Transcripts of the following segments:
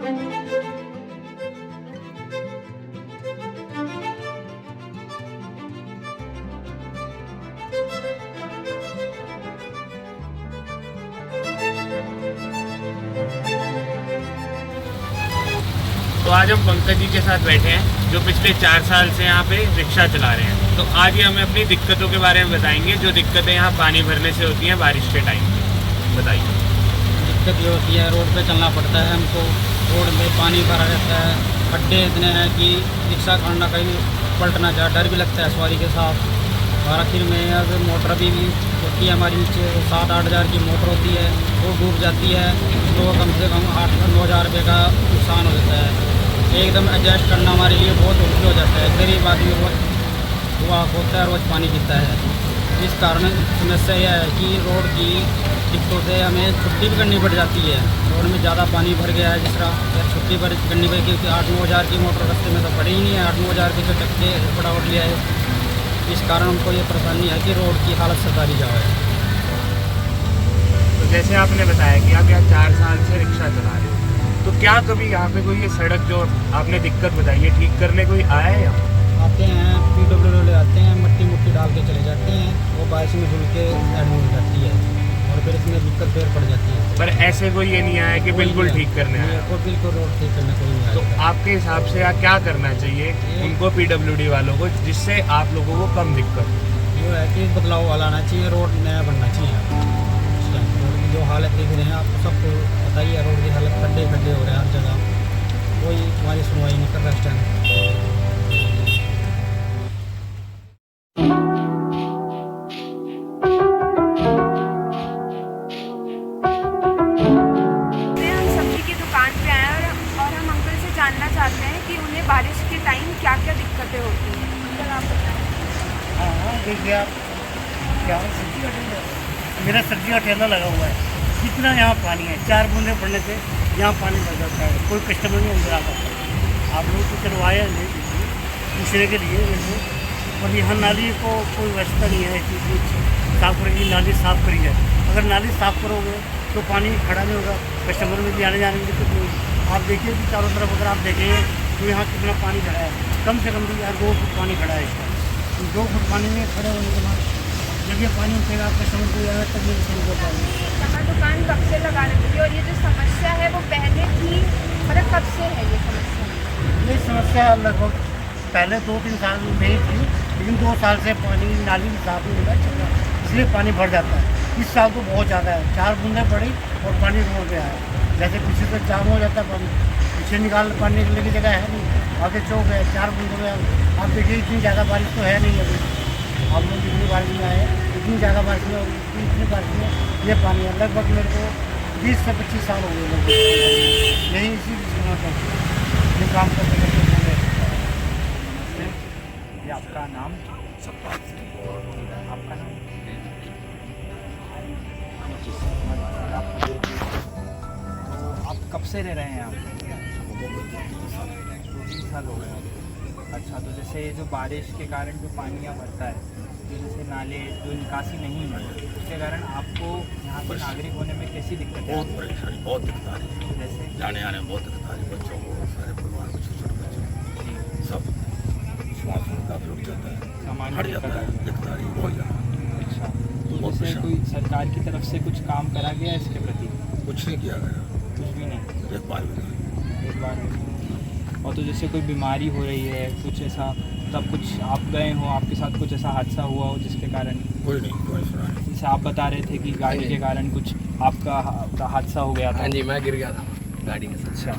तो आज हम पंकज जी के साथ बैठे हैं जो पिछले 4 साल से यहाँ पे रिक्शा चला रहे हैं। तो आज ये हमें अपनी दिक्कतों के बारे में बताएंगे, जो दिक्कतें यहाँ पानी भरने से होती हैं बारिश के टाइम पे। बताइए। दिक्कत ये होती है, रोड पे चलना पड़ता है हमको। रोड में पानी भरा रहता है, खड्डे इतने हैं कि रिक्शा खड़ा कहीं पलट ना जाए, डर भी लगता है सवारी के साथ। और आखिर में अब मोटर भी होती है हमारी नीचे, 7-8 हज़ार की मोटर होती है, वो डूब जाती है तो कम से कम 8-9 हज़ार रुपये का नुकसान हो जाता है। एकदम एडजस्ट करना हमारे लिए बहुत मुश्किल हो जाता है। गरीब आदमी बहुत हुआ होता है, रोज़ पानी पीता है। इस कारण समस्या यह है कि रोड की दिक्कतों से हमें छुट्टी भी करनी पड़ जाती है। रोड में ज़्यादा पानी भर गया है, जिस तरह छुट्टी पर करनी पड़ी, क्योंकि 8-9 हज़ार की मोटर रास्ते में तो पड़ी ही नहीं है। 8-9 हज़ार के जो टक्के फटाफट लिया है। इस कारण हमको ये परेशानी है कि रोड की हालत सरकारी जाओ है। तो जैसे आपने बताया कि आप यहाँ 4 साल से रिक्शा चला रहे हो, तो क्या कभी यहाँ पे कोई ये सड़क जो आपने दिक्कत बताई है ठीक करने कोई आया है यहाँ? आते हैं, PWD ले आते हैं, मट्टी मुट्टी डाल के चले जाते हैं, वो बारिश में धुल के साइड में हो जाती है और फिर इसमें दिक्कत फिर पड़ जाती है। पर ऐसे कोई ये नहीं आया कि बिल्कुल ठीक करने आया? को बिल्कुल रोड ठीक करने कोई नहीं तो आया। आपके हिसाब से क्या करना चाहिए उनको, PWD वालों को, जिससे आप लोगों को कम दिक्कत? जो है कि बदलाव वाला आना चाहिए, रोड नया बनना चाहिए। रोड की जो हालत देख रहे हैं आपको सबको पता ही है, रोड की हालत खड्डे खड्डे हो रहे हैं हर जगह। कोई हमारी सुनवाई नहीं कर रहा इस टाइम। जानना चाहते हैं कि उन्हें बारिश के टाइम क्या क्या दिक्कतें होती हैं। अंकल आप बताएं। हाँ, देखिए आप क्या सब्जी का ठेला, मेरा सब्जी का ठेला लगा हुआ है। कितना यहाँ पानी है, 4 बूंदे पड़ने से यहाँ पानी भर जाता है। कोई कस्टमर नहीं अंदर आ पाता। आप लोग तो चलवाया नहीं दूसरे के लिए वैसे, और यहाँ नाली को कोई व्यवस्था नहीं है कि साफ करेगी, नाली साफ़ करी है। अगर नाली साफ़ करोगे तो पानी खड़ा नहीं होगा, कस्टमर में भी आने जाने में दिक्कत नहीं। आप देखिए कि चारों तरफ अगर आप देखेंगे तो यहाँ कितना पानी खड़ा है, कम से कम भी यार 2 फुट पानी खड़ा है इसका। 2 फुट पानी में खड़े होने के बाद जब ये पानी उठेगा आपका समझ को आएगा तब ये शुरू हो पाएगा। यहाँ दुकान कब से लगा रखी है और ये जो समस्या है वो पहले थी, मतलब कब से है ये समस्या? ये समस्या लगभग पहले 2-3 साल में ही थी, लेकिन 2 साल से पानी नाली भी साफ नहीं होगा चल रहा, इसलिए पानी भर जाता है। इस साल तो बहुत ज़्यादा है, 4 बूंदें पड़ी और पानी रोड पे आया। जैसे पीछे तो जाम हो जाता है पानी, पीछे निकाल पाने के लिए जगह है नहीं, आगे चौक है, 4 बूंदों में। आप देखिए इतनी ज़्यादा बारिश तो है नहीं अभी। आप लोग जितनी बारिश में आए, इतनी ज़्यादा बारिश में, इतनी बारिश में ये पानी है। लगभग मेरे को 20 से 25 साल हो गए यही इसी ये काम करते करते। ये आपका नाम? आपका नाम? आप कब से रह रहे हैं यहाँ? 2-3 साल हो गए। अच्छा, तो जैसे ये जो बारिश के कारण जो पानी यहाँ भरता है, तो जैसे नाले जो निकासी नहीं है, उसके कारण आपको यहाँ पे नागरिक होने में कैसी दिक्कत है? बहुत परेशानी, बहुत दिक्कत आ रही है। जैसे जाने आने में बहुत दिक्कत आ रही है, बच्चों को, सारे परिवार को, छोटे बच्चे सब श्वास में काफी रुक जाता है, सामान्य हट जाता है, दिक्कत आ रही है बहुत ज़्यादा। अच्छा, तो बहुत जैसे परेशान। कोई सरकार की तरफ से कुछ काम करा गया है इसके प्रति? कुछ नहीं किया गया, कुछ भी नहीं, एक बार भी नहीं। एक बार नहीं। और तो जैसे कोई बीमारी हो रही है, कुछ ऐसा, तब कुछ आप गए हो, आपके साथ कुछ ऐसा हादसा हुआ हो जिसके कारण? कोई नहीं, कोई सुना नहीं। जैसे आप बता रहे थे कि गाड़ी के कारण कुछ आपका हादसा हो गया था। हाँ जी, मैं गिर गया था गाड़ी के साथ। अच्छा,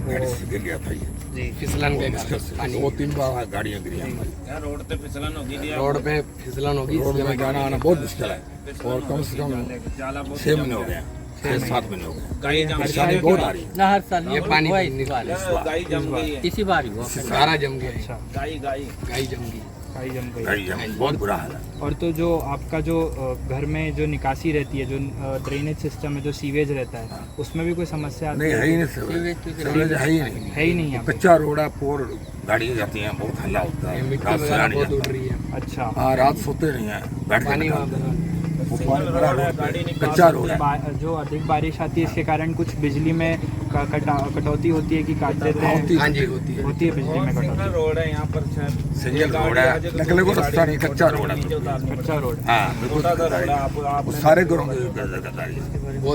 गाड़ी से गिर गया था ये जी, फिसलन के मुश्किल से 2-3 बार गाड़ियाँ गिरी हमारी। रोड पे फिसलन होगी, रोड में जाना आना बहुत मुश्किल है, और कम से कम 6 महीने हो गए, 6-7 महीने हो गए। परेशानी बहुत आ रही है ना हर साल ये पानी निकाल इसी बार हुआ, सारा जम गया। अच्छा, गाय जम गई, गाड़ी जम गई। गाड़ी जम, बहुत बुरा हाल है। और तो जो आपका जो घर में जो निकासी रहती है, जो ड्रेनेज सिस्टम है, जो सीवेज रहता है, उसमें भी कोई समस्या आती नहीं है? है ही नहीं, सीवरेज है ही नहीं, है ही नहीं यहाँ पे। कच्चा रोड है, पोर गाड़ियाँ जाती हैं, बहुत हल्ला होता है, मिट्टी रात वगैरह सोया नहीं बहुत उड़ जाता। रही है। अच्छा, हाँ, रात सोते नहीं है, बैठ पानी वो पानी भरा रोड पे, कच्चा रोड है। जो अधिक बारिश आती है इसके कारण कुछ बिजली में कटौती होती है कि काट देते हैं? हाँ जी होती है। होती है बिजली में कटौती। रोड है यहाँ पर सिंगल रोड है, निकलने को रास्ता नहीं, कच्चा रोड है। अच्छा रोड है। हाँ बिल्कुल गद्दारी है। वो सारे घरों की गद्दारी है।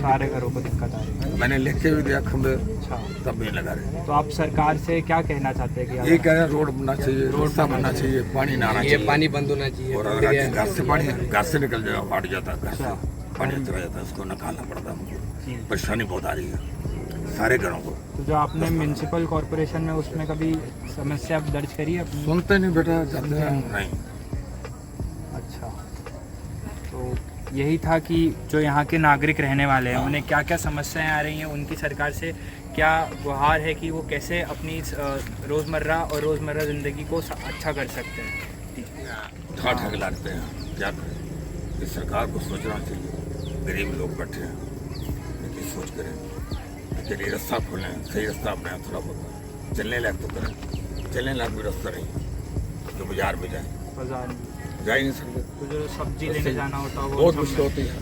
सारे घरों को दिक्कत आ रही है। मैंने लिख के भी दिया खंबे, अच्छा, तब नहीं लगा रहे। तो आप सरकार से क्या कहना चाहते हैं कि ये कह रहे हैं रोड बनना चाहिए, रास्ता बनना चाहिए, पानी ना आना ये चाहिए। पानी बंद होना चाहिए। और अगर आपके घर से पानी घर से निकल जाएगा, फाट जाता है, घर से पानी चला जाता है, उसको निकालना पड़ता है हमको। परेशानी बहुत आ रही है सारे घरों को। तो जो आपने म्यूनसिपल कॉरपोरेशन में उसमें कभी समस्या दर्ज करी है अपनी? सुनते नहीं बेटा, जाते हैं नहीं। अच्छा, तो यही था कि जो यहाँ के नागरिक रहने वाले हैं उन्हें क्या क्या समस्याएं आ रही हैं, उनकी सरकार से क्या गुहार है कि वो कैसे अपनी रोज़मर्रा और रोज़मर्रा ज़िंदगी को अच्छा कर सकते हैं। ठाक लगते हैं, क्या करें। इस सरकार को सोचना चाहिए, गरीब लोग बैठे हैं, लेकिन सोच करें, चलिए रास्ता खोलें, सही रास्ता अपने थोड़ा बहुत चलने लायक तो करें। चलने लायक भी रास्ता नहीं, जो बाजार में जाए बाजार में जा ही नहीं सकते। तो जो सब्जी लेने जाना होता है वो बहुत सब मुश्किल में- होती है।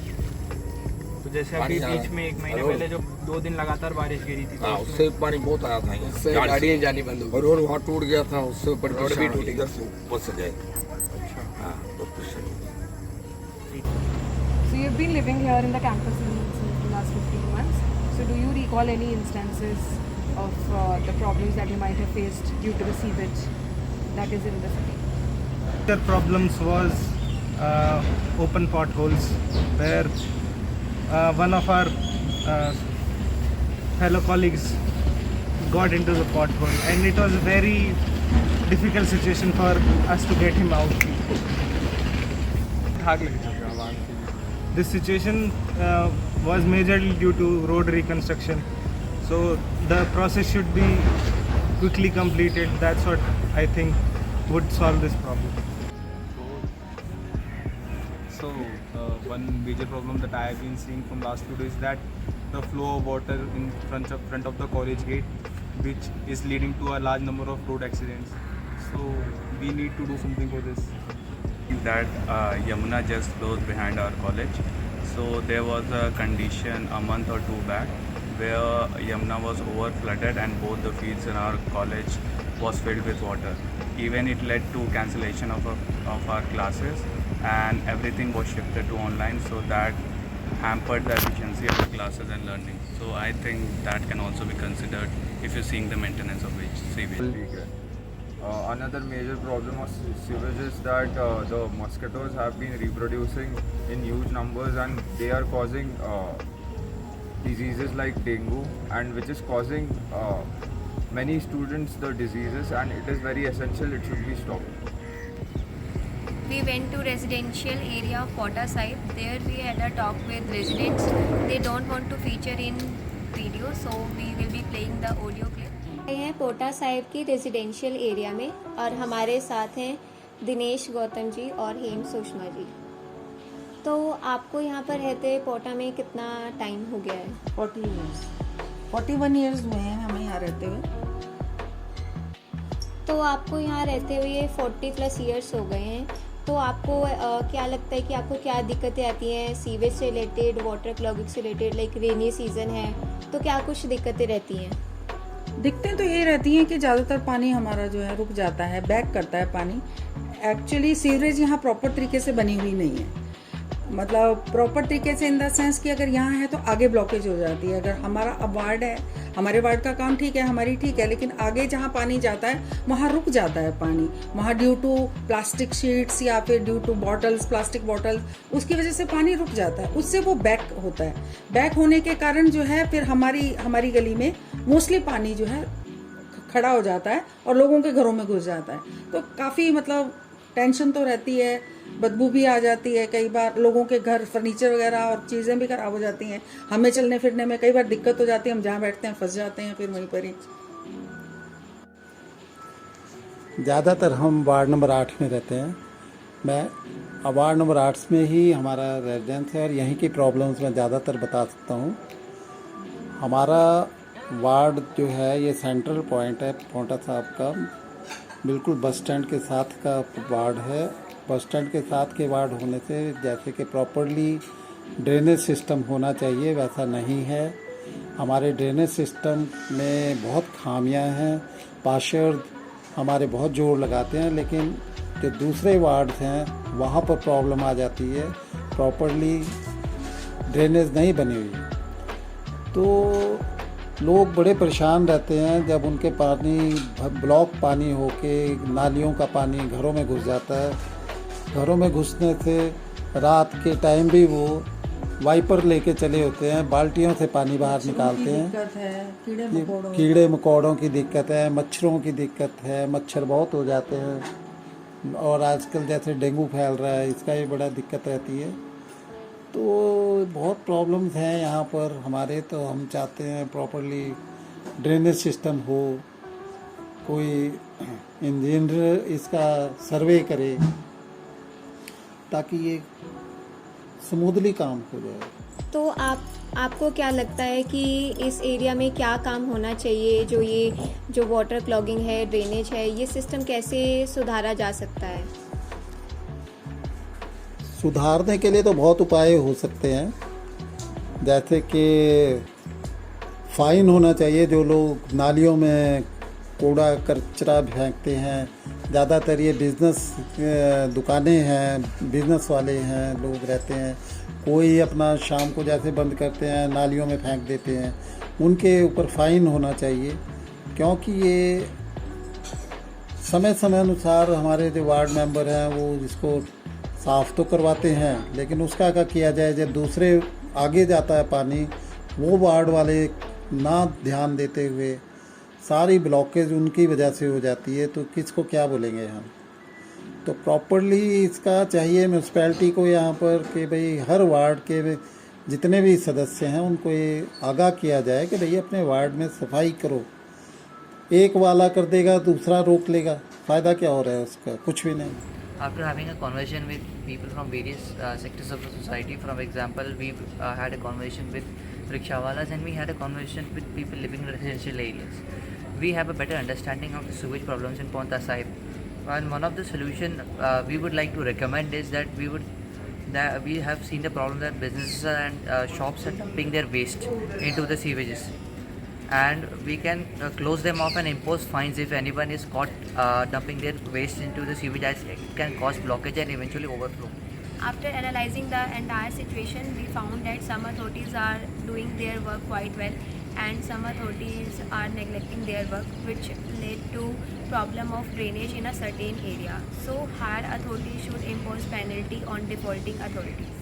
तो जैसे अभी पानी बीच में 1 महीने हेलो। पहले जो 2 दिन लगातार बारिश गिरी थी, तो हाँ, उसमें- उससे पानी बहुत आया था यहाँ। उससे गाड़ी से। गाड़ियाँ जानी बंद हो और रोड वहाँ टूट गया था, उससे ऊपर रोड भी टूटी। इधर से ऊपर से गए। हाँ, बहुत परेशानी। So you've been living here in the campus since the last 15 months. So do you recall any instances of the problems that you might have faced due to the sewage that is in the city? Their problems was open potholes where one of our fellow colleagues got into the pothole and it was a very difficult situation for us to get him out. This situation was majorly due to road reconstruction, so the process should be quickly completed. That's what I think would solve this problem. So one major problem that I have been seeing from last few days is that the flow of water in front of the college gate, which is leading to a large number of road accidents. So we need to do something for this. That Yamuna just flows behind our college. So there was a condition a month or 2 back where Yamuna was over flooded and both the fields in our college was filled with water. Even it led to cancellation of our classes and everything was shifted to online, so that hampered the efficiency of the classes and learning. So I think that can also be considered if you're seeing the maintenance of which sewage. Another major problem of sewage is that the mosquitoes have been reproducing in huge numbers and they are causing diseases like dengue, and which is causing many students the diseases, and it is very essential it should be stopped. We went to residential area of Pota side. There we had a talk with residents. They don't want to feature in video, so we will be playing the audio clip. हैं पोटा साहिब की residential area में और हमारे साथ हैं दिनेश गौतम जी और हेम सुषमा जी। तो आपको यहाँ पर रहते पोटा में कितना टाइम हो गया है? 41 ईयर्स हुए हैं हमें यहाँ रहते हुए। तो आपको यहाँ रहते हुए 40+ ईयर्स हो गए हैं। तो आपको क्या लगता है कि आपको क्या दिक्कतें आती हैं सीवेज से रिलेटेड, वाटर क्लॉगिंग से रिलेटेड? लाइक रेनी सीजन है तो क्या कुछ दिक्कतें रहती हैं? दिक्कतें तो ये रहती हैं कि ज़्यादातर पानी हमारा जो है रुक जाता है, बैक करता है पानी। एक्चुअली सीवरेज यहाँ प्रॉपर तरीके से बनी हुई नहीं है, मतलब प्रॉपर तरीके से इन द सेंस कि अगर यहाँ है तो आगे ब्लॉकेज हो जाती है। अगर हमारा अब वार्ड है, हमारे वार्ड का काम ठीक है, हमारी ठीक है, लेकिन आगे जहाँ पानी जाता है वहाँ रुक जाता है पानी। वहाँ ड्यू टू प्लास्टिक शीट्स या फिर due two bottles, plastic bottles, उसकी वजह से पानी रुक जाता है, उससे वो बैक होता है। बैक होने के कारण जो है फिर हमारी गली में मोस्टली पानी जो है खड़ा हो जाता है और लोगों के घरों में घुस जाता है। तो काफ़ी मतलब टेंशन तो रहती है, बदबू भी आ जाती है, कई बार लोगों के घर फर्नीचर वगैरह और चीज़ें भी खराब हो जाती हैं। हमें चलने फिरने में कई बार दिक्कत हो जाती है, हम जहाँ बैठते हैं फंस जाते हैं फिर वहीं पर ही। ज़्यादातर हम वार्ड नंबर 8 में रहते हैं। मैं वार्ड नंबर 8 में ही हमारा रेजिडेंस है और यहीं की प्रॉब्लम्स मैं ज़्यादातर बता सकता हूँ। हमारा वार्ड जो है ये सेंट्रल पॉइंट है पोटा साहब का, बिल्कुल बस स्टैंड के साथ का वार्ड है। बस स्टैंड के साथ के वार्ड होने से जैसे कि प्रॉपरली ड्रेनेज सिस्टम होना चाहिए वैसा नहीं है। हमारे ड्रेनेज सिस्टम में बहुत खामियां हैं। पार्षद हमारे बहुत जोर लगाते हैं, लेकिन जो दूसरे वार्ड हैं वहाँ पर प्रॉब्लम आ जाती है, प्रॉपरली ड्रेनेज नहीं बनी हुई। तो लोग बड़े परेशान रहते हैं जब उनके पानी ब्लॉक पानी होके नालियों का पानी घरों में घुस जाता है। घरों में घुसने से रात के टाइम भी वो वाइपर लेके चले होते हैं, बाल्टियों से पानी बाहर निकालते हैं। कीड़े मकोड़ों की दिक्कत है, मच्छरों की दिक्कत है, मच्छर बहुत हो जाते हैं और आजकल जैसे डेंगू फैल रहा है, इसका भी बड़ा दिक्कत रहती है। तो बहुत प्रॉब्लम्स हैं यहाँ पर हमारे। तो हम चाहते हैं प्रॉपरली ड्रेनेज सिस्टम हो, कोई इंजीनियर इसका सर्वे करे ताकि ये स्मूथली काम हो जाए। तो आपको क्या लगता है कि इस एरिया में क्या काम होना चाहिए? जो वाटर क्लॉगिंग है, ड्रेनेज है, ये सिस्टम कैसे सुधारा जा सकता है? सुधारने के लिए तो बहुत उपाय हो सकते हैं, जैसे कि फाइन होना चाहिए जो लोग नालियों में कूड़ा कचरा फेंकते हैं। ज़्यादातर ये बिज़नेस दुकानें हैं, बिज़नेस वाले हैं, लोग रहते हैं, कोई अपना शाम को जैसे बंद करते हैं नालियों में फेंक देते हैं, उनके ऊपर फ़ाइन होना चाहिए। क्योंकि ये समय समय अनुसार हमारे जो वार्ड मेंबर हैं वो इसको साफ़ तो करवाते हैं, लेकिन उसका क्या किया जाए जब दूसरे आगे जाता है पानी, वो वार्ड वाले ना ध्यान देते हुए सारी ब्लॉकेज उनकी वजह से हो जाती है, तो किसको क्या बोलेंगे हम। तो प्रॉपरली इसका चाहिए म्यूनसिपैलिटी को यहाँ पर कि भाई हर वार्ड के जितने भी सदस्य हैं उनको ये आगाह किया जाए कि भाई अपने वार्ड में सफाई करो। एक वाला कर देगा दूसरा रोक लेगा, फ़ायदा क्या हो रहा है उसका? कुछ भी नहीं। After having a conversation with people from various sectors of the society, for example, we had a conversation with rickshawalas and we had a conversation with people living in residential areas. We have a better understanding of the sewage problems in Paonta Sahib. And one of the solution we would like to recommend is that we have seen the problem that businesses and shops are dumping their waste into the sewages. And we can close them off and impose fines if anyone is caught dumping their waste into the sewage, as it can cause blockage and eventually overflow. After analyzing the entire situation, we found that some authorities are doing their work quite well and some authorities are neglecting their work, which led to problem of drainage in a certain area. So higher authorities should impose penalty on defaulting authorities.